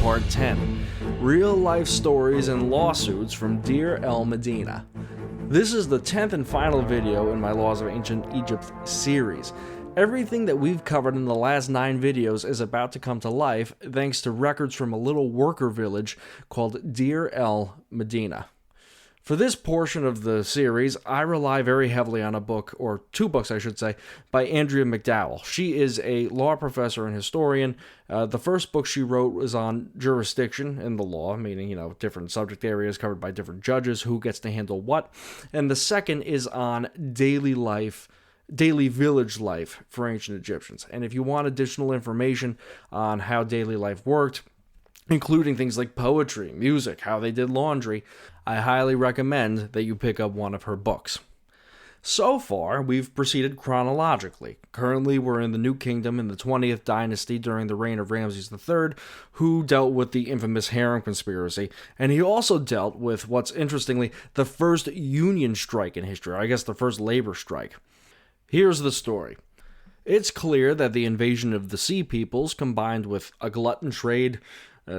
Part 10, Real-Life Stories and Lawsuits from Deir Medina. This is the 10th and final video in my Laws of Ancient Egypt series. Everything that we've covered in the last 9 videos is about to come to life thanks to records from a little worker village called Deir Medina. For this portion of the series, I rely very heavily on a book, or 2 books I should say, by Andrea McDowell. She is a law professor and historian. The first book she wrote was on jurisdiction in the law, meaning, different subject areas covered by different judges, who gets to handle what. And the second is on daily village life for ancient Egyptians. And if you want additional information on how daily life worked, including things like poetry, music, how they did laundry, I highly recommend that you pick up one of her books. So far, we've proceeded chronologically. Currently, we're in the New Kingdom in the 20th dynasty during the reign of Ramses III, who dealt with the infamous harem conspiracy, and he also dealt with, what's interestingly, the first union strike in history, or I guess the first labor strike. Here's the story. It's clear that the invasion of the Sea Peoples, combined with a glutton trade,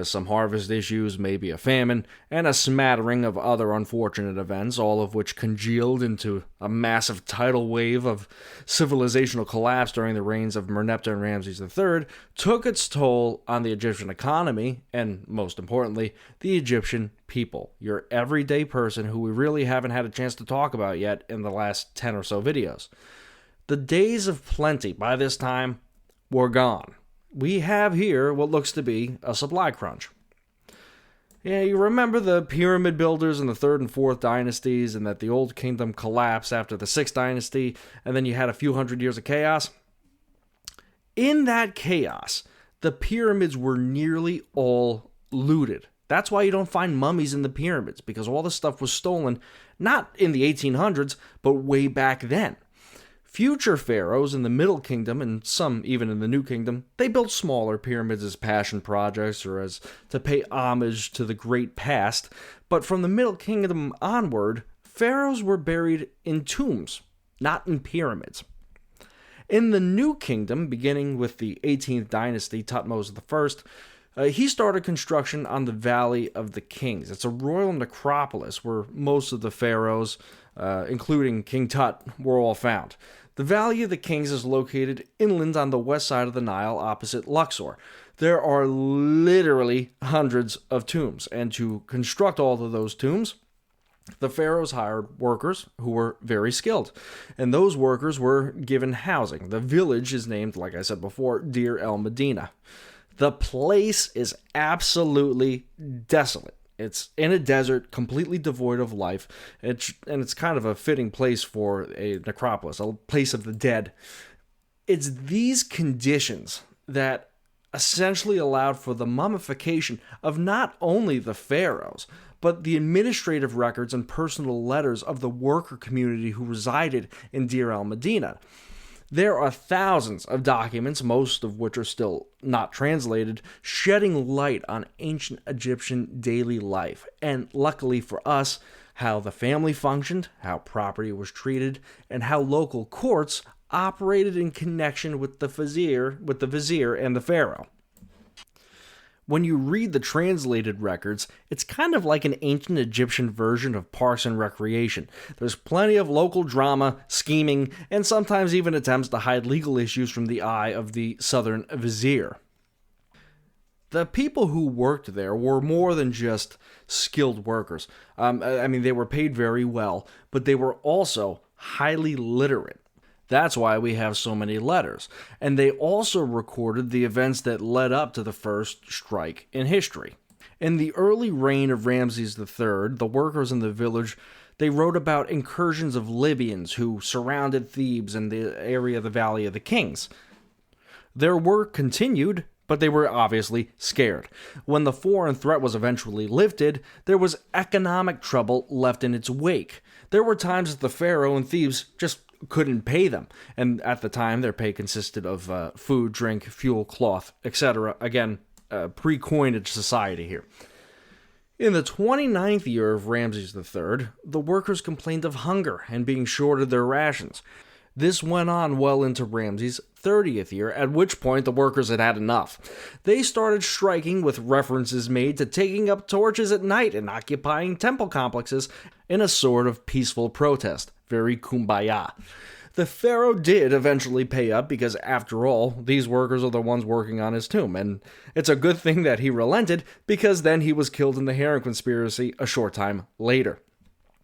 some harvest issues, maybe a famine, and a smattering of other unfortunate events, all of which congealed into a massive tidal wave of civilizational collapse during the reigns of Merneptah and Ramses III, took its toll on the Egyptian economy, and most importantly, the Egyptian people, your everyday person who we really haven't had a chance to talk about yet in the last 10 or so videos. The days of plenty, by this time, were gone. We have here what looks to be a supply crunch. Yeah, you remember the pyramid builders in the 3rd and 4th dynasties, and that the Old Kingdom collapsed after the 6th dynasty, and then you had a few hundred years of chaos? In that chaos, the pyramids were nearly all looted. That's why you don't find mummies in the pyramids, because all the stuff was stolen, not in the 1800s, but way back then. Future pharaohs in the Middle Kingdom, and some even in the New Kingdom, they built smaller pyramids as passion projects or as to pay homage to the great past. But from the Middle Kingdom onward, pharaohs were buried in tombs, not in pyramids. In the New Kingdom, beginning with the 18th dynasty, Thutmose I, he started construction on the Valley of the Kings. It's a royal necropolis where most of the pharaohs, including King Tut, were all found. The Valley of the Kings is located inland on the west side of the Nile opposite Luxor. There are literally hundreds of tombs, and to construct all of those tombs, the pharaohs hired workers who were very skilled, and those workers were given housing. The village is named, like I said before, Deir Medina. The place is absolutely desolate. It's in a desert, completely devoid of life, and it's kind of a fitting place for a necropolis, a place of the dead. It's these conditions that essentially allowed for the mummification of not only the pharaohs, but the administrative records and personal letters of the worker community who resided in Deir Medina. There are thousands of documents, most of which are still not translated, shedding light on ancient Egyptian daily life, and luckily for us, how the family functioned, how property was treated, and how local courts operated in connection with the vizier and the pharaoh. When you read the translated records, it's kind of like an ancient Egyptian version of Parks and Recreation. There's plenty of local drama, scheming, and sometimes even attempts to hide legal issues from the eye of the southern vizier. The people who worked there were more than just skilled workers. They were paid very well, but they were also highly literate. That's why we have so many letters. And they also recorded the events that led up to the first strike in history. In the early reign of Ramses III, the workers in the village, they wrote about incursions of Libyans who surrounded Thebes and the area of the Valley of the Kings. Their work continued, but they were obviously scared. When the foreign threat was eventually lifted, there was economic trouble left in its wake. There were times that the pharaoh in Thebes just couldn't pay them, and at the time their pay consisted of food, drink, fuel, cloth, etc. Again, pre-coinage society here. In the 29th year of Ramses III, the workers complained of hunger and being shorted their rations. This went on well into Ramses' 30th year, at which point the workers had had enough. They started striking, with references made to taking up torches at night and occupying temple complexes in a sort of peaceful protest. Very kumbaya. The pharaoh did eventually pay up because, after all, these workers are the ones working on his tomb, and it's a good thing that he relented because then he was killed in the Harem conspiracy a short time later.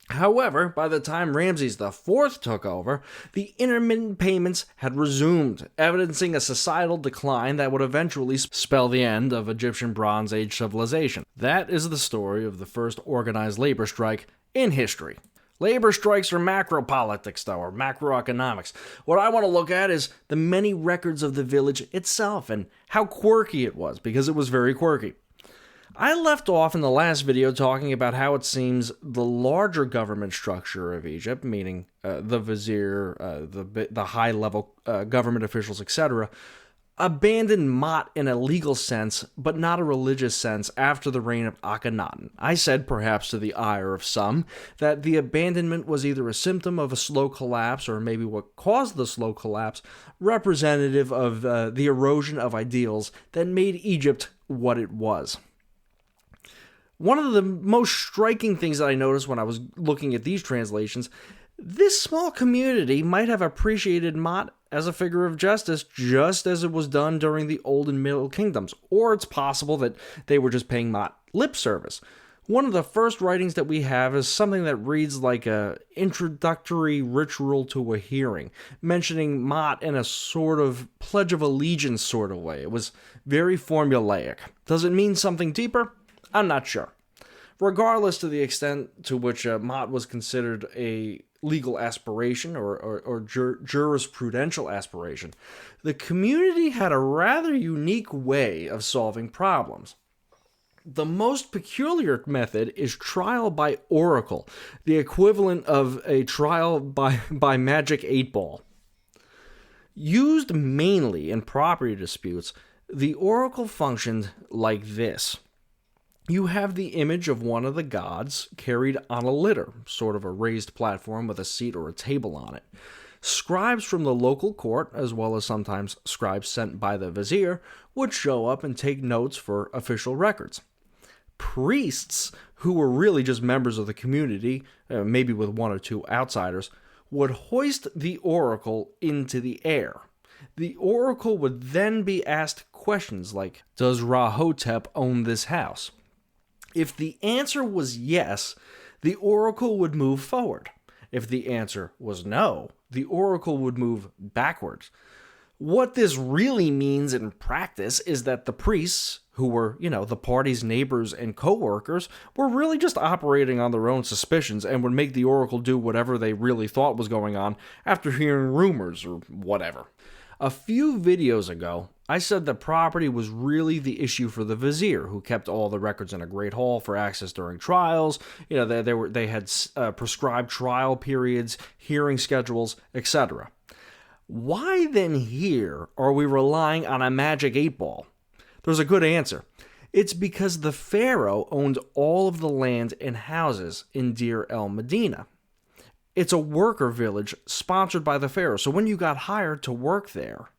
However, by the time Ramses IV took over, the intermittent payments had resumed, evidencing a societal decline that would eventually spell the end of Egyptian Bronze Age civilization. That is the story of the first organized labor strike in history. Labor strikes are macro politics, though, or macroeconomics. What I want to look at is the many records of the village itself and how quirky it was, because it was very quirky. I left off in the last video talking about how it seems the larger government structure of Egypt, meaning the vizier, the high-level government officials, etc., abandoned Mot in a legal sense, but not a religious sense, after the reign of Akhenaten. I said, perhaps to the ire of some, that the abandonment was either a symptom of a slow collapse, or maybe what caused the slow collapse, representative of the erosion of ideals that made Egypt what it was. One of the most striking things that I noticed when I was looking at these translations, this small community might have appreciated Mot as a figure of justice just as it was done during the Old and Middle Kingdoms, or it's possible that they were just paying Mot lip service. One of the first writings that we have is something that reads like an introductory ritual to a hearing, mentioning Mot in a sort of Pledge of Allegiance sort of way. It was very formulaic. Does it mean something deeper? I'm not sure. Regardless to the extent to which Mot was considered a legal aspiration or jurisprudential aspiration, the community had a rather unique way of solving problems. The most peculiar method is trial by oracle, the equivalent of a trial by magic 8-ball. Used mainly in property disputes, the oracle functioned like this. You have the image of one of the gods carried on a litter, sort of a raised platform with a seat or a table on it. Scribes from the local court, as well as sometimes scribes sent by the vizier, would show up and take notes for official records. Priests, who were really just members of the community, maybe with one or two outsiders, would hoist the oracle into the air. The oracle would then be asked questions like, "Does Rahotep own this house?" If the answer was yes, the oracle would move forward. If the answer was no, the oracle would move backwards. What this really means in practice is that the priests, who were, the party's neighbors and co-workers, were really just operating on their own suspicions and would make the oracle do whatever they really thought was going on after hearing rumors or whatever. A few videos ago, I said that property was really the issue for the vizier, who kept all the records in a great hall for access during trials. They had prescribed trial periods, hearing schedules, etc. Why then here are we relying on a magic 8-ball? There's a good answer. It's because the pharaoh owned all of the land and houses in Deir Medina. It's a worker village sponsored by the pharaoh, so when you got hired to work there,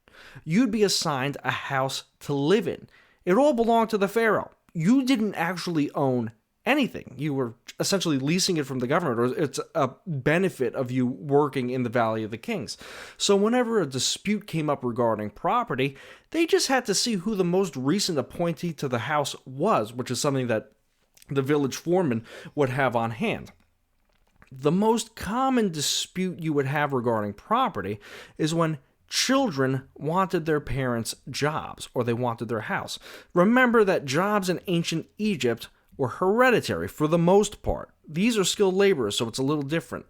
you'd be assigned a house to live in. It all belonged to the pharaoh. You didn't actually own anything. You were essentially leasing it from the government, or it's a benefit of you working in the Valley of the Kings. So whenever a dispute came up regarding property, they just had to see who the most recent appointee to the house was, which is something that the village foreman would have on hand. The most common dispute you would have regarding property is when children wanted their parents' jobs, or they wanted their house. Remember that jobs in ancient Egypt were hereditary for the most part. These are skilled laborers, so it's a little different.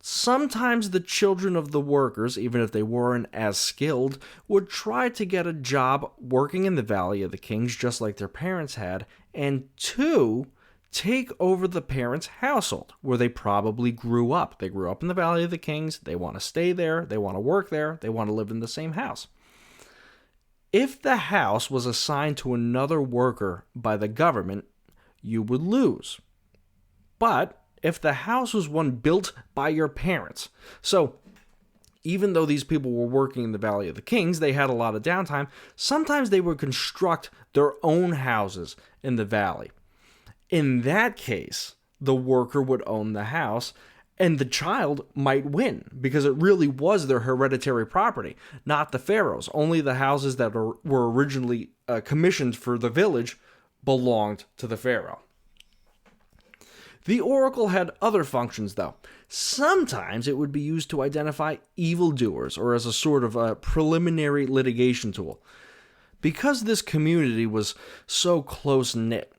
Sometimes the children of the workers, even if they weren't as skilled, would try to get a job working in the Valley of the Kings just like their parents had, and two, take over the parents' household, where they probably grew up. They grew up in the Valley of the Kings, they want to stay there, they want to work there, they want to live in the same house. If the house was assigned to another worker by the government, you would lose. But if the house was one built by your parents, so Even though these people were working in the Valley of the Kings, they had a lot of downtime. Sometimes they would construct their own houses in the valley. In that case, the worker would own the house, and the child might win because it really was their hereditary property, not the pharaoh's. Only the houses that were originally commissioned for the village belonged to the pharaoh. The oracle had other functions, though. Sometimes it would be used to identify evildoers or as a sort of a preliminary litigation tool. Because this community was so close-knit,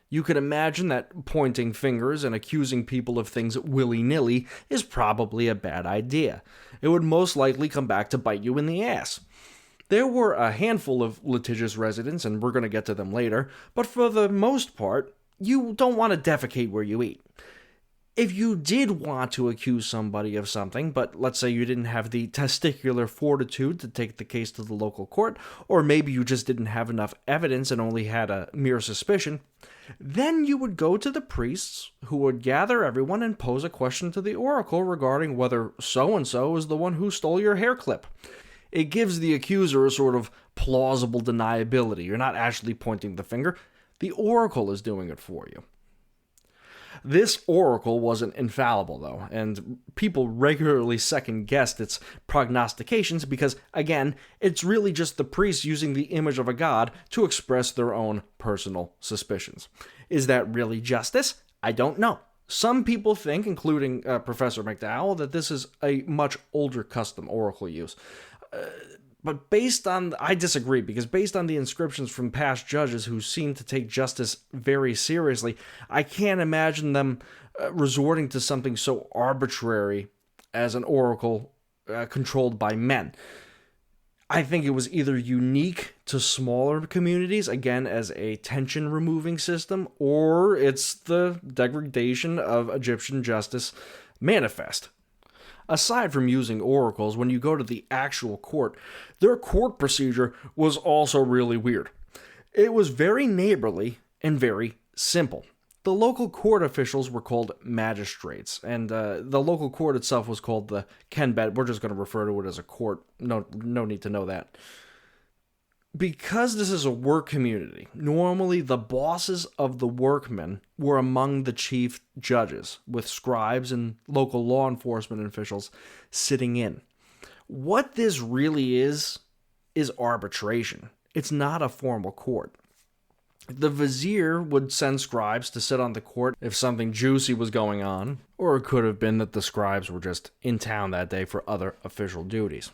you could imagine that pointing fingers and accusing people of things willy-nilly is probably a bad idea. It would most likely come back to bite you in the ass. There were a handful of litigious residents, and we're going to get to them later, but for the most part, you don't want to defecate where you eat. If you did want to accuse somebody of something, but let's say you didn't have the testicular fortitude to take the case to the local court, or maybe you just didn't have enough evidence and only had a mere suspicion, then you would go to the priests, who would gather everyone and pose a question to the oracle regarding whether so-and-so is the one who stole your hair clip. It gives the accuser a sort of plausible deniability. You're not actually pointing the finger. The oracle is doing it for you. This oracle wasn't infallible, though, and people regularly second-guessed its prognostications because, again, it's really just the priests using the image of a god to express their own personal suspicions. Is that really justice? I don't know. Some people think, including Professor McDowell, that this is a much older custom oracle use. But I disagree, because based on the inscriptions from past judges who seem to take justice very seriously, I can't imagine them resorting to something so arbitrary as an oracle controlled by men. I think it was either unique to smaller communities, again as a tension-removing system, or it's the degradation of Egyptian justice manifest. Aside from using oracles, when you go to the actual court, their court procedure was also really weird. It was very neighborly and very simple. The local court officials were called magistrates, and the local court itself was called the kenbet. We're just going to refer to it as a court. No need to know that. Because this is a work community, normally the bosses of the workmen were among the chief judges, with scribes and local law enforcement officials sitting in. What this really is arbitration. It's not a formal court. The vizier would send scribes to sit on the court if something juicy was going on, or it could have been that the scribes were just in town that day for other official duties.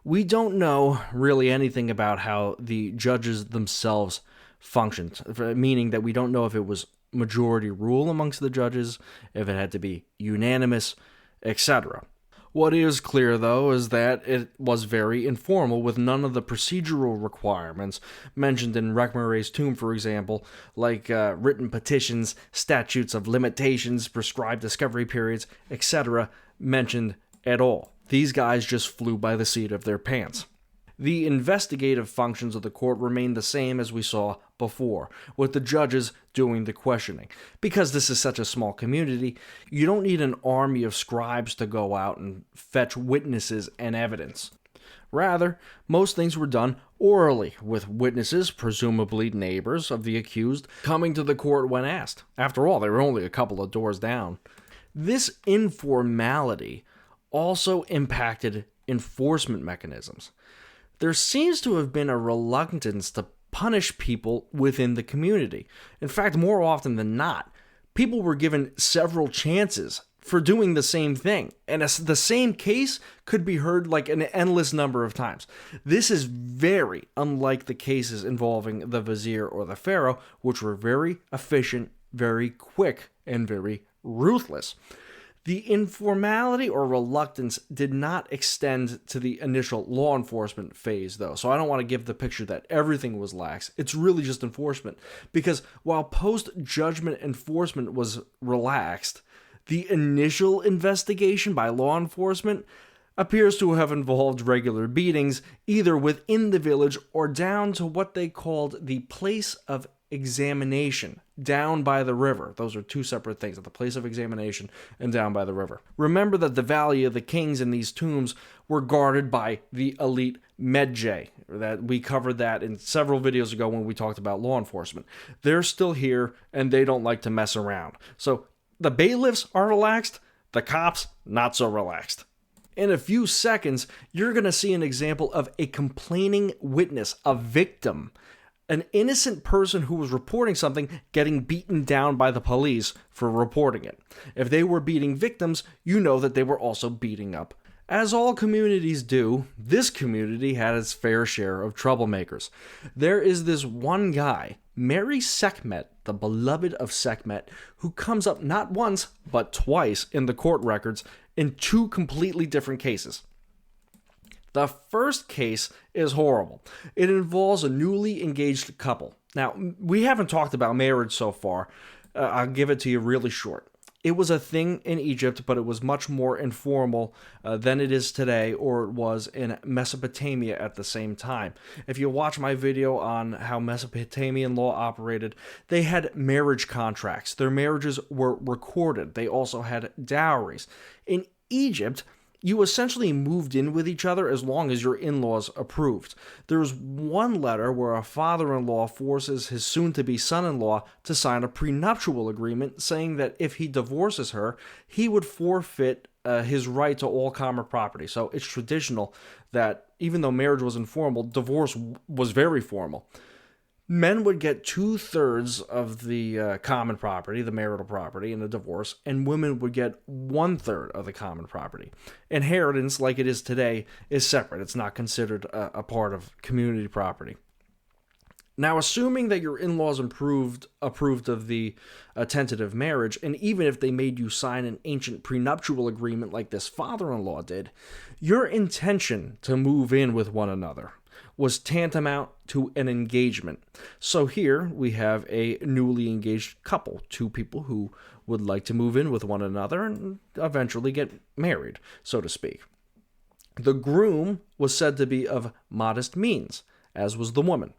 We don't know really anything about how the judges themselves functioned, meaning that we don't know if it was majority rule amongst the judges, if it had to be unanimous, etc. What is clear, though, is that it was very informal, with none of the procedural requirements mentioned in Rekhmare's tomb, for example, like written petitions, statutes of limitations, prescribed discovery periods, etc., mentioned at all. These guys just flew by the seat of their pants. The investigative functions of the court remain the same as we saw before, with the judges doing the questioning. Because this is such a small community, you don't need an army of scribes to go out and fetch witnesses and evidence. Rather, most things were done orally, with witnesses, presumably neighbors of the accused, coming to the court when asked. After all, they were only a couple of doors down. This informality also impacted enforcement mechanisms. There seems to have been a reluctance to punish people within the community. In fact, more often than not, people were given several chances for doing the same thing, and the same case could be heard like an endless number of times. This is very unlike the cases involving the vizier or the pharaoh, which were very efficient, very quick, and very ruthless. The informality or reluctance did not extend to the initial law enforcement phase, though, so I don't want to give the picture that everything was lax. It's really just enforcement, because while post-judgment enforcement was relaxed, the initial investigation by law enforcement appears to have involved regular beatings, either within the village or down to what they called the place of examination down by the river. Those are two separate things, at the place of examination and down by the river. Remember that the Valley of the Kings in these tombs were guarded by the elite Medjay. That we covered that in several videos ago when we talked about law enforcement. They're still here and they don't like to mess around. So the bailiffs are relaxed, the cops not so relaxed. In a few seconds, you're going to see an example of a complaining witness, a victim, an innocent person who was reporting something getting beaten down by the police for reporting it. If they were beating victims, you know that they were also beating up. As all communities do, this community had its fair share of troublemakers. There is this one guy, Mary Sekhmet, the beloved of Sekhmet, who comes up not once, but twice in the court records in two completely different cases. The first case is horrible. It involves a newly engaged couple. Now, we haven't talked about marriage so far. I'll give it to you really short. It was a thing in Egypt, but it was much more informal than it is today, or it was in Mesopotamia at the same time. If you watch my video on how Mesopotamian law operated, they had marriage contracts. Their marriages were recorded. They also had dowries. In Egypt, you essentially moved in with each other as long as your in-laws approved. There's one letter where a father-in-law forces his soon-to-be son-in-law to sign a prenuptial agreement saying that if he divorces her, he would forfeit his right to all common property. So it's traditional that even though marriage was informal, divorce was very formal. Men would get 2/3 of the common property, the marital property, in a divorce, and women would get 1/3 of the common property. Inheritance, like it is today, is separate. It's not considered a part of community property. Now, assuming that your in-laws approved of the tentative marriage, and even if they made you sign an ancient prenuptial agreement like this father-in-law did, your intention to move in with one another was tantamount to an engagement. So here we have a newly engaged couple, two people who would like to move in with one another and eventually get married, so to speak. The groom was said to be of modest means, as was the woman.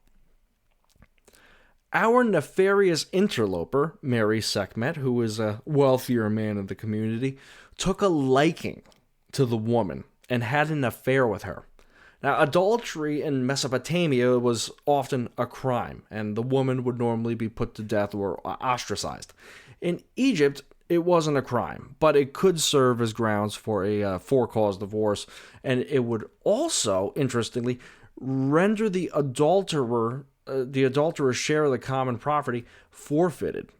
Our nefarious interloper, Mary Sekhmet, who is a wealthier man in the community, took a liking to the woman and had an affair with her. Now, adultery in Mesopotamia was often a crime, and the woman would normally be put to death or ostracized. In Egypt, it wasn't a crime, but it could serve as grounds for a for-cause divorce, and it would also, interestingly, render the adulterer's share of the common property forfeited.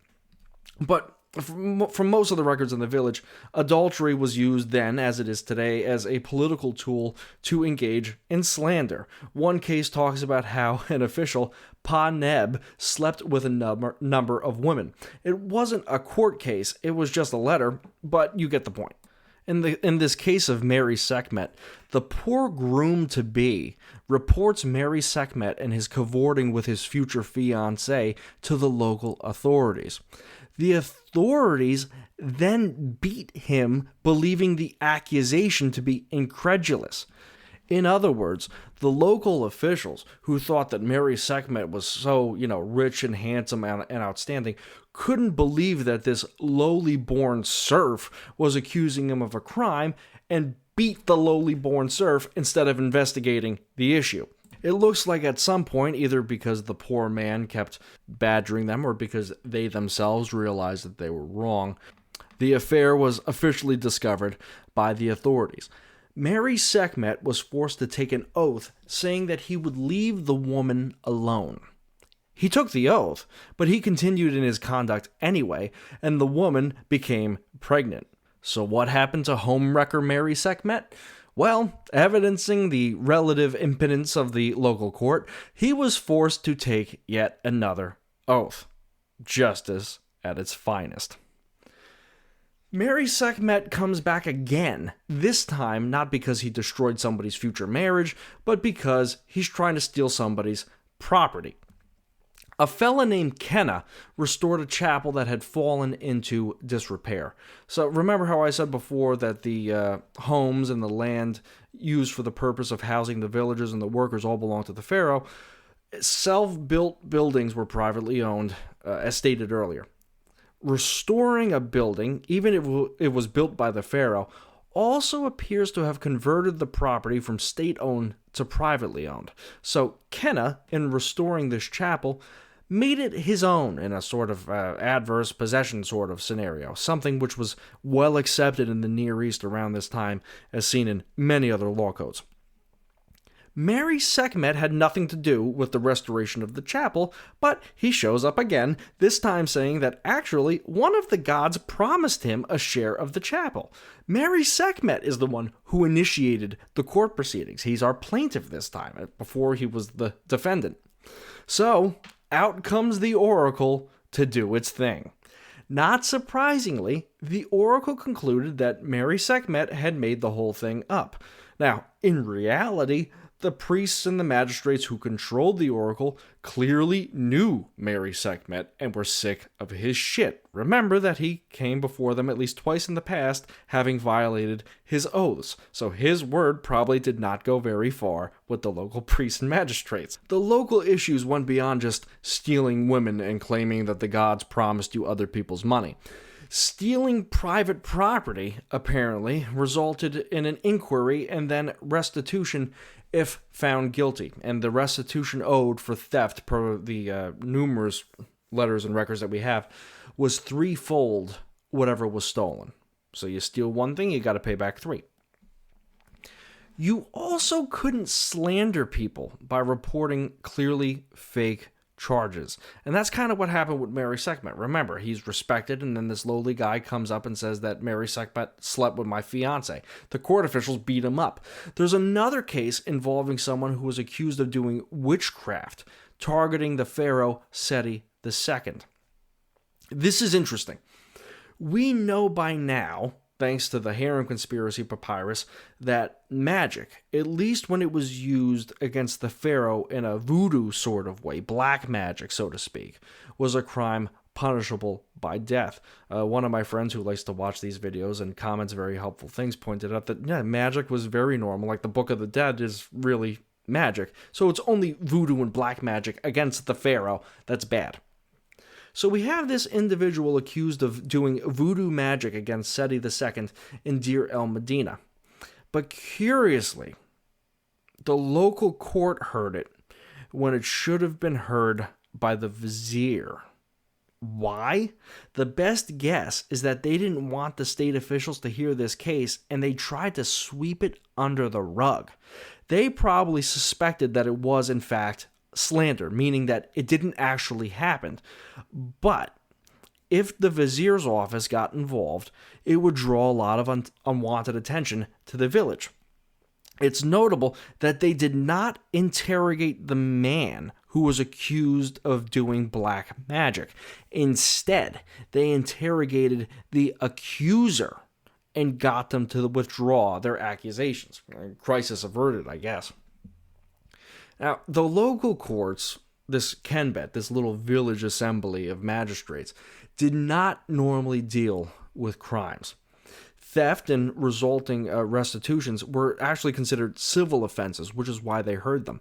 But from most of the records in the village, adultery was used then, as it is today, as a political tool to engage in slander. One case talks about how an official, Pa Neb, slept with a number of women. It wasn't a court case, it was just a letter, but you get the point. In this case of Mary Sekhmet, the poor groom-to-be reports Mary Sekhmet and his cavorting with his future fiancée to the local authorities. The authorities then beat him, believing the accusation to be incredulous. In other words, the local officials, who thought that Mary Sekhmet was so, rich and handsome and outstanding, couldn't believe that this lowly-born serf was accusing him of a crime and beat the lowly-born serf instead of investigating the issue. It looks like at some point, either because the poor man kept badgering them or because they themselves realized that they were wrong, the affair was officially discovered by the authorities. Mary Sekhmet was forced to take an oath saying that he would leave the woman alone. He took the oath, but he continued in his conduct anyway, and the woman became pregnant. So what happened to homewrecker Mary Sekhmet? Well, evidencing the relative impotence of the local court, he was forced to take yet another oath. Justice at its finest. Mary Sekhmet comes back again, this time not because he destroyed somebody's future marriage, but because he's trying to steal somebody's property. A fella named Kenna restored a chapel that had fallen into disrepair. So remember how I said before that the homes and the land used for the purpose of housing the villagers and the workers all belonged to the pharaoh? Self-built buildings were privately owned, as stated earlier. Restoring a building, even if it was built by the pharaoh, also appears to have converted the property from state-owned to privately owned. So Kenna, in restoring this chapel, made it his own in a sort of adverse possession sort of scenario, something which was well accepted in the Near East around this time, as seen in many other law codes. Mary Sekhmet had nothing to do with the restoration of the chapel, but he shows up again, this time saying that actually one of the gods promised him a share of the chapel. Mary Sekhmet is the one who initiated the court proceedings. He's our plaintiff this time, before he was the defendant. So, out comes the oracle to do its thing. Not surprisingly, the oracle concluded that Mary Sekhmet had made the whole thing up. Now, in reality, the priests and the magistrates who controlled the oracle clearly knew Mary Sekhmet and were sick of his shit. Remember that he came before them at least twice in the past, having violated his oaths, so his word probably did not go very far with the local priests and magistrates. The local issues went beyond just stealing women and claiming that the gods promised you other people's money. Stealing private property, apparently, resulted in an inquiry and then restitution if found guilty, and the restitution owed for theft, per the numerous letters and records that we have, was threefold whatever was stolen. So you steal one thing, you got to pay back three. You also couldn't slander people by reporting clearly fake charges. And that's kind of what happened with Mary Sekhmet. Remember, he's respected, and then this lowly guy comes up and says that Mary Sekhmet slept with my fiance. The court officials beat him up. There's another case involving someone who was accused of doing witchcraft, targeting the pharaoh Seti II. This is interesting. We know by now, thanks to the Harem Conspiracy Papyrus, that magic, at least when it was used against the pharaoh in a voodoo sort of way, black magic, so to speak, was a crime punishable by death. One of my friends who likes to watch these videos and comments very helpful things pointed out that magic was very normal, like the Book of the Dead is really magic, so it's only voodoo and black magic against the pharaoh that's bad. So we have this individual accused of doing voodoo magic against Seti II in Deir Medina. But curiously, the local court heard it when it should have been heard by the vizier. Why? The best guess is that they didn't want the state officials to hear this case, and they tried to sweep it under the rug. They probably suspected that it was, in fact, slander, meaning that it didn't actually happen. But if the vizier's office got involved, it would draw a lot of unwanted attention to the village. It's notable that they did not interrogate the man who was accused of doing black magic. Instead, they interrogated the accuser and got them to withdraw their accusations. Crisis averted, I guess. Now, the local courts, this Kenbet, this little village assembly of magistrates, did not normally deal with crimes. Theft and resulting restitutions were actually considered civil offenses, which is why they heard them.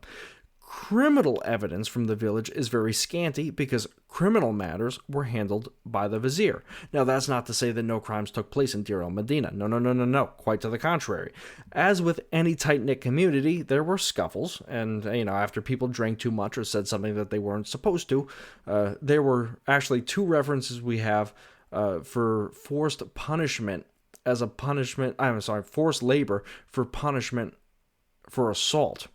Criminal evidence from the village is very scanty because criminal matters were handled by the vizier. Now, that's not to say that no crimes took place in Deir Medina. No. Quite to the contrary. As with any tight-knit community, there were scuffles, and, after people drank too much or said something that they weren't supposed to, there were actually two references we have for forced punishment as a punishment, forced labor for punishment for assault.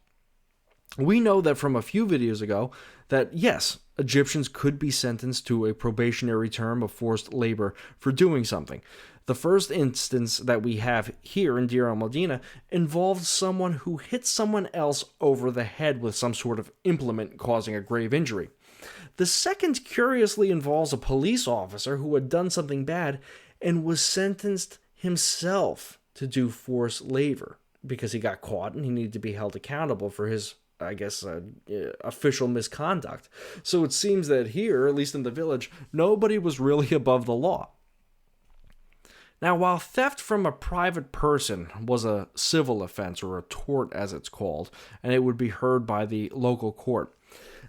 We know that from a few videos ago that, yes, Egyptians could be sentenced to a probationary term of forced labor for doing something. The first instance that we have here in Deir Medina involved someone who hit someone else over the head with some sort of implement causing a grave injury. The second curiously involves a police officer who had done something bad and was sentenced himself to do forced labor because he got caught and he needed to be held accountable for his official misconduct. So it seems that here, at least in the village, nobody was really above the law. Now, while theft from a private person was a civil offense, or a tort as it's called, and it would be heard by the local court,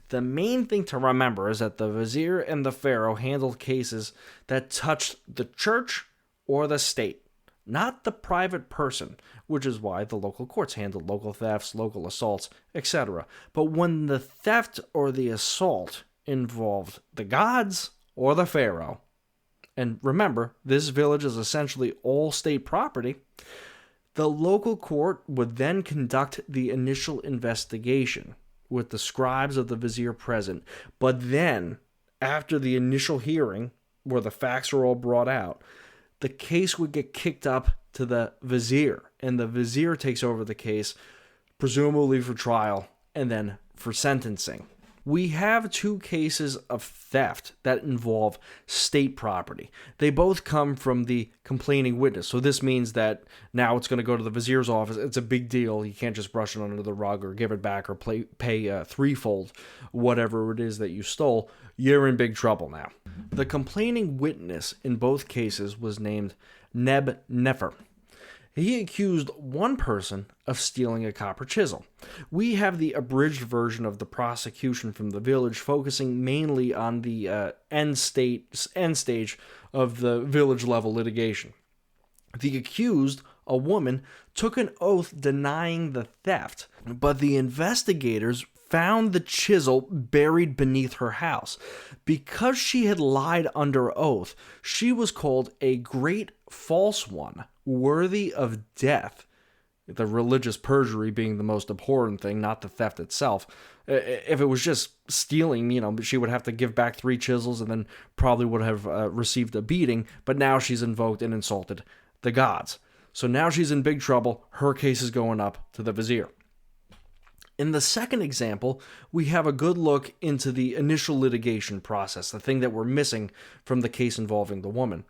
The main thing to remember is that the vizier and the pharaoh handled cases that touched the church or the state, not the private person, which is why the local courts handled local thefts, local assaults, etc. But when the theft or the assault involved the gods or the pharaoh, and remember, this village is essentially all state property, the local court would then conduct the initial investigation with the scribes of the vizier present. But then, after the initial hearing, where the facts are all brought out, the case would get kicked up to the vizier, and the vizier takes over the case, presumably for trial and then for sentencing. We have two cases of theft that involve state property. They both come from the complaining witness. So this means that now it's going to go to the vizier's office. It's a big deal. You can't just brush it under the rug or give it back or pay threefold whatever it is that you stole. You're in big trouble now. The complaining witness in both cases was named Nefer. He accused one person of stealing a copper chisel. We have the abridged version of the prosecution from the village, focusing mainly on the end stage of the village-level litigation. The accused, a woman, took an oath denying the theft, but the investigators found the chisel buried beneath her house. Because she had lied under oath, she was called a great false one, worthy of death. The religious perjury being the most abhorrent thing, not the theft itself. If it was just stealing, she would have to give back 3 chisels and then probably would have received a beating, but now she's invoked and insulted the gods. So now she's in big trouble. Her case is going up to the vizier. In the second example, we have a good look into the initial litigation process, the thing that we're missing from the case involving the woman.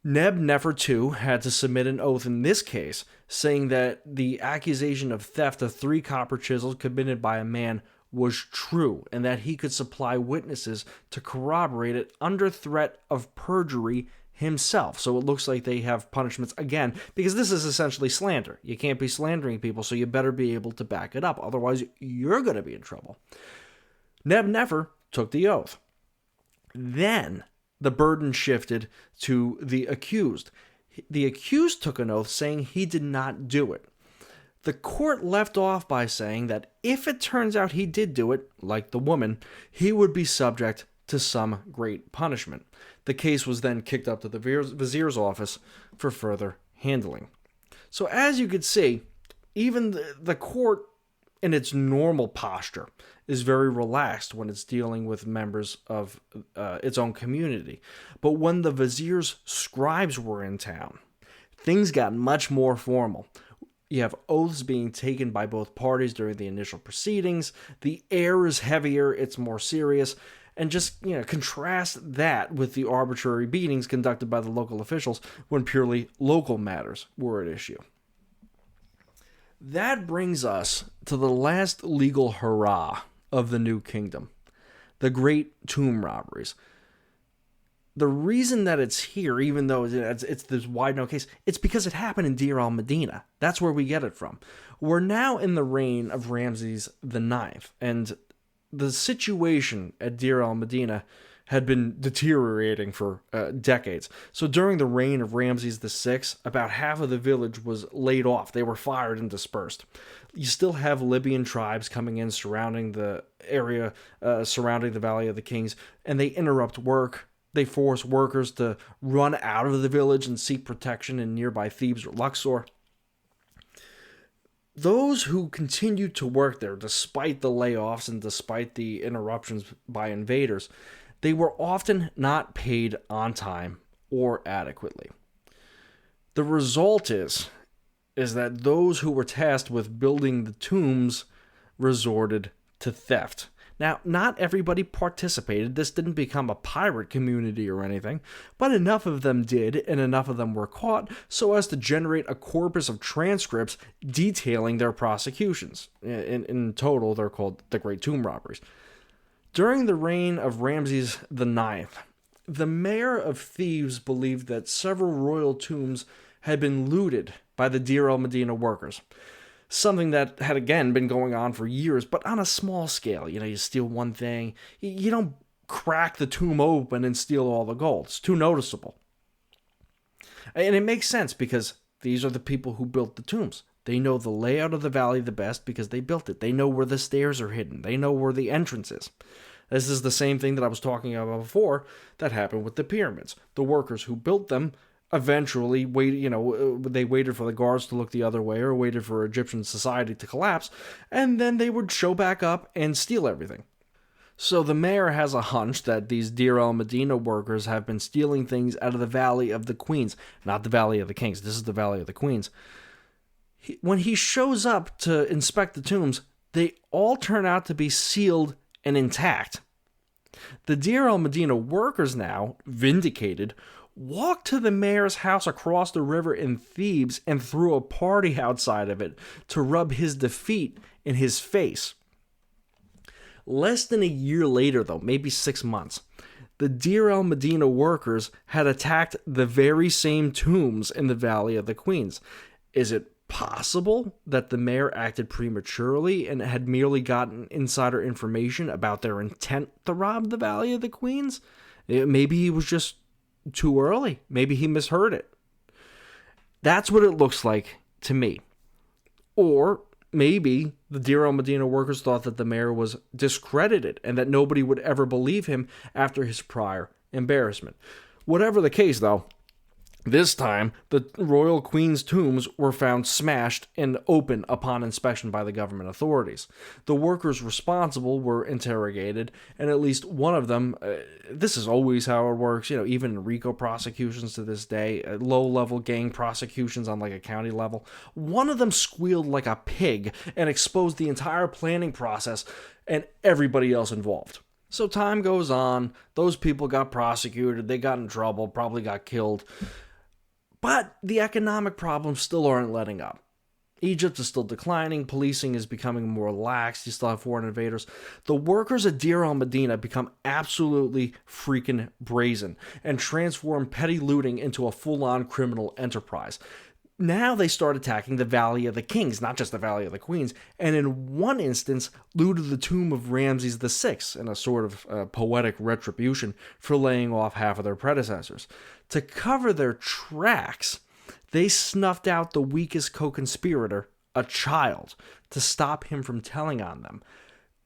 Nefer II had to submit an oath in this case, saying that the accusation of theft of 3 copper chisels committed by a man was true, and that he could supply witnesses to corroborate it under threat of perjury himself. So it looks like they have punishments again, because this is essentially slander. You can't be slandering people, so you better be able to back it up. Otherwise, you're going to be in trouble. Nefer took the oath. Then the burden shifted to the accused. The accused took an oath saying he did not do it. The court left off by saying that if it turns out he did do it, like the woman, he would be subject to some great punishment. The case was then kicked up to the vizier's office for further handling. So as you could see, even the court in its normal posture is very relaxed when it's dealing with members of its own community. But when the vizier's scribes were in town, things got much more formal. You have oaths being taken by both parties during the initial proceedings. The air is heavier, it's more serious. And just, contrast that with the arbitrary beatings conducted by the local officials when purely local matters were at issue. That brings us to the last legal hurrah of the New Kingdom, the Great Tomb Robberies. The reason that it's here, even though it's this wide-known case, it's because it happened in Deir Medina. That's where we get it from. We're now in the reign of Ramses IX, and the situation at Deir Medina had been deteriorating for decades. So during the reign of Ramses VI, about half of the village was laid off. They were fired and dispersed. You still have Libyan tribes coming in, surrounding the area, surrounding the Valley of the Kings, and they interrupt work. They force workers to run out of the village and seek protection in nearby Thebes or Luxor. Those who continued to work there, despite the layoffs and despite the interruptions by invaders, they were often not paid on time or adequately. The result is that those who were tasked with building the tombs resorted to theft. Now, not everybody participated. This didn't become a pirate community or anything, but enough of them did, and enough of them were caught so as to generate a corpus of transcripts detailing their prosecutions. In total, they're called the Great Tomb Robberies. During the reign of Ramses IX, the mayor of Thebes believed that several royal tombs had been looted by the Deir el Medina workers. something that had again been going on for years, but on a small scale. You steal one thing, you don't crack the tomb open and steal all the gold. It's too noticeable. And it makes sense because these are the people who built the tombs. They know the layout of the valley the best because they built it. They know where the stairs are hidden. They know where the entrance is. This is the same thing that I was talking about before that happened with the pyramids. The workers who built them eventually they waited for the guards to look the other way or waited for Egyptian society to collapse, and then they would show back up and steal everything. So the mayor has a hunch that these Deir el-Medina workers have been stealing things out of the Valley of the Queens, not the Valley of the Kings. This is the Valley of the Queens. When he shows up to inspect the tombs, they all turn out to be sealed and intact. The Deir el-Medina workers now, vindicated, walked to the mayor's house across the river in Thebes and threw a party outside of it to rub his defeat in his face. Less than a year later, though, maybe 6 months, the Deir el-Medina workers had attacked the very same tombs in the Valley of the Queens. Is it possible that the mayor acted prematurely and had merely gotten insider information about their intent to rob the Valley of the Queens? Maybe he was just too early. Maybe he misheard it. That's what it looks like to me. Or maybe the Deir el-Medina workers thought that the mayor was discredited and that nobody would ever believe him after his prior embarrassment. Whatever the case, though, this time, the royal queen's tombs were found smashed and open upon inspection by the government authorities. The workers responsible were interrogated, and at least one of them, this is always how it works, even in RICO prosecutions to this day, low-level gang prosecutions on like a county level, one of them squealed like a pig and exposed the entire planning process and everybody else involved. So time goes on, those people got prosecuted, they got in trouble, probably got killed. But the economic problems still aren't letting up. Egypt is still declining, policing is becoming more lax, you still have foreign invaders. The workers at Deir el-Medina become absolutely freaking brazen and transform petty looting into a full-on criminal enterprise. Now they start attacking the Valley of the Kings, not just the Valley of the Queens, and in one instance looted the tomb of Ramses VI in a sort of poetic retribution for laying off half of their predecessors. To cover their tracks, they snuffed out the weakest co-conspirator, a child, to stop him from telling on them.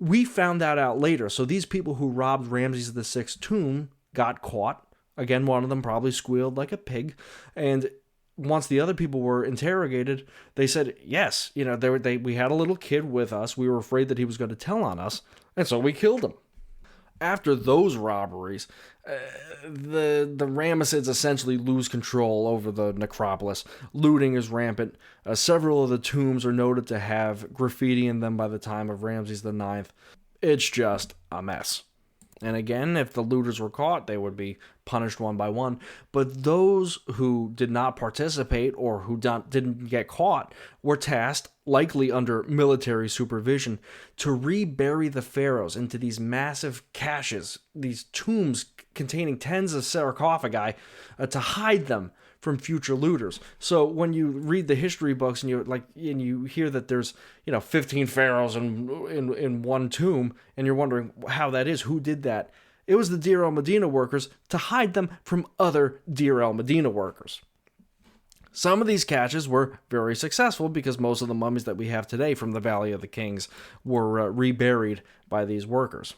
We found that out later, so these people who robbed Ramses VI's tomb got caught. Again, one of them probably squealed like a pig, and once the other people were interrogated, they said, yes, we had a little kid with us. We were afraid that he was going to tell on us, and so we killed him. After those robberies, the Ramessids essentially lose control over the necropolis. Looting is rampant. Several of the tombs are noted to have graffiti in them by the time of Ramses IX. It's just a mess. And again, if the looters were caught, they would be punished one by one. But those who did not participate or who didn't get caught were tasked, likely under military supervision, to rebury the pharaohs into these massive caches, these tombs containing tens of sarcophagi, to hide them from future looters. So when you read the history books and you hear that there's 15 pharaohs in one tomb, and you're wondering how that is, who did that? It was the Deir el-Medina workers to hide them from other Deir el-Medina workers. Some of these caches were very successful because most of the mummies that we have today from the Valley of the Kings were reburied by these workers.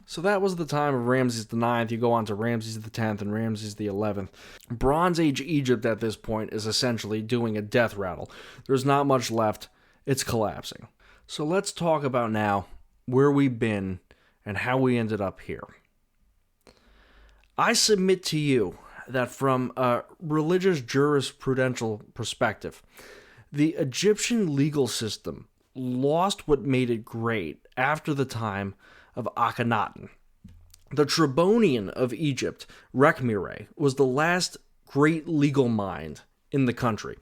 So that was the time of Ramses IX. You go on to Ramses X and Ramses XI. Bronze Age Egypt at this point is essentially doing a death rattle. There's not much left. It's collapsing. So let's talk about now where we've been and how we ended up here. I submit to you that from a religious jurisprudential perspective, the Egyptian legal system lost what made it great after the time of Akhenaten. The Tribonian of Egypt, Rekhmire, was the last great legal mind in the country.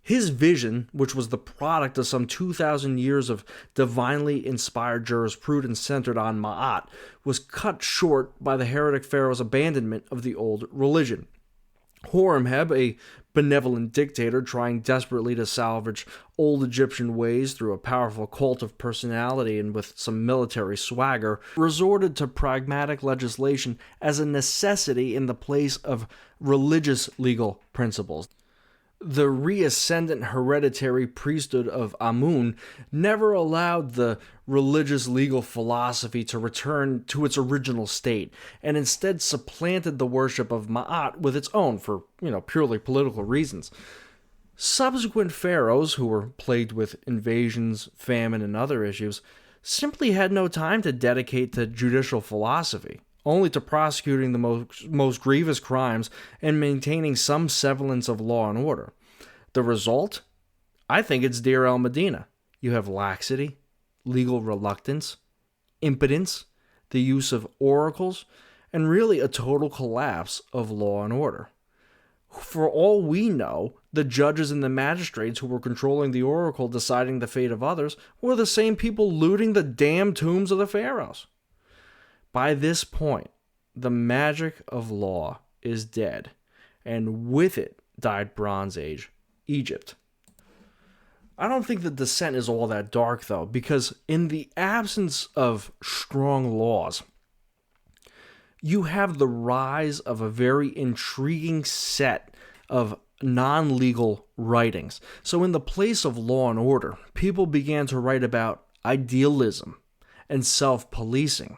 His vision, which was the product of some 2,000 years of divinely inspired jurisprudence centered on Ma'at, was cut short by the heretic pharaoh's abandonment of the old religion. Horemheb, a benevolent dictator trying desperately to salvage old Egyptian ways through a powerful cult of personality and with some military swagger, resorted to pragmatic legislation as a necessity in the place of religious legal principles. The reascendant hereditary priesthood of Amun never allowed the religious legal philosophy to return to its original state, and instead supplanted the worship of Ma'at with its own for, purely political reasons. Subsequent pharaohs, who were plagued with invasions, famine, and other issues, simply had no time to dedicate to judicial philosophy, only to prosecuting the most grievous crimes and maintaining some semblance of law and order. The result? I think it's Deir el-Medina. You have laxity, legal reluctance, impotence, the use of oracles, and really a total collapse of law and order. For all we know, the judges and the magistrates who were controlling the oracle deciding the fate of others were the same people looting the damn tombs of the pharaohs. By this point, the magic of law is dead, and with it died Bronze Age Egypt. I don't think the descent is all that dark, though, because in the absence of strong laws, you have the rise of a very intriguing set of non-legal writings. So in the place of law and order, people began to write about idealism and self-policing,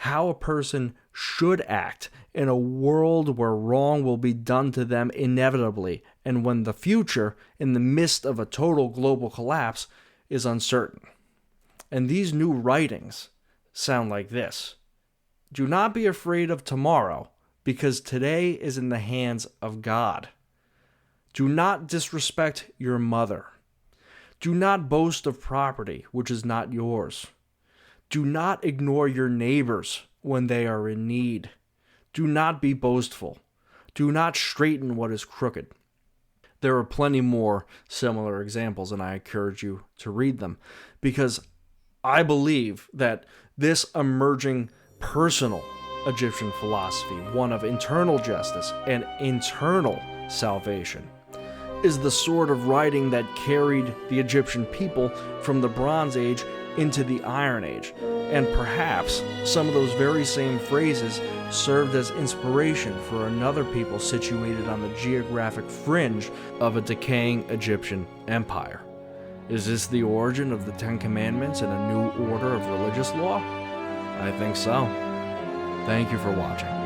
how a person should act in a world where wrong will be done to them inevitably, and when the future, in the midst of a total global collapse, is uncertain. And these new writings sound like this: do not be afraid of tomorrow, because today is in the hands of God. Do not disrespect your mother. Do not boast of property which is not yours. Do not ignore your neighbors when they are in need. Do not be boastful. Do not straighten what is crooked. There are plenty more similar examples, and I encourage you to read them, because I believe that this emerging personal Egyptian philosophy, one of internal justice and internal salvation, is the sort of writing that carried the Egyptian people from the Bronze Age into the Iron Age, and perhaps some of those very same phrases served as inspiration for another people situated on the geographic fringe of a decaying Egyptian empire. Is this the origin of the Ten Commandments and a new order of religious law? I think so. Thank you for watching.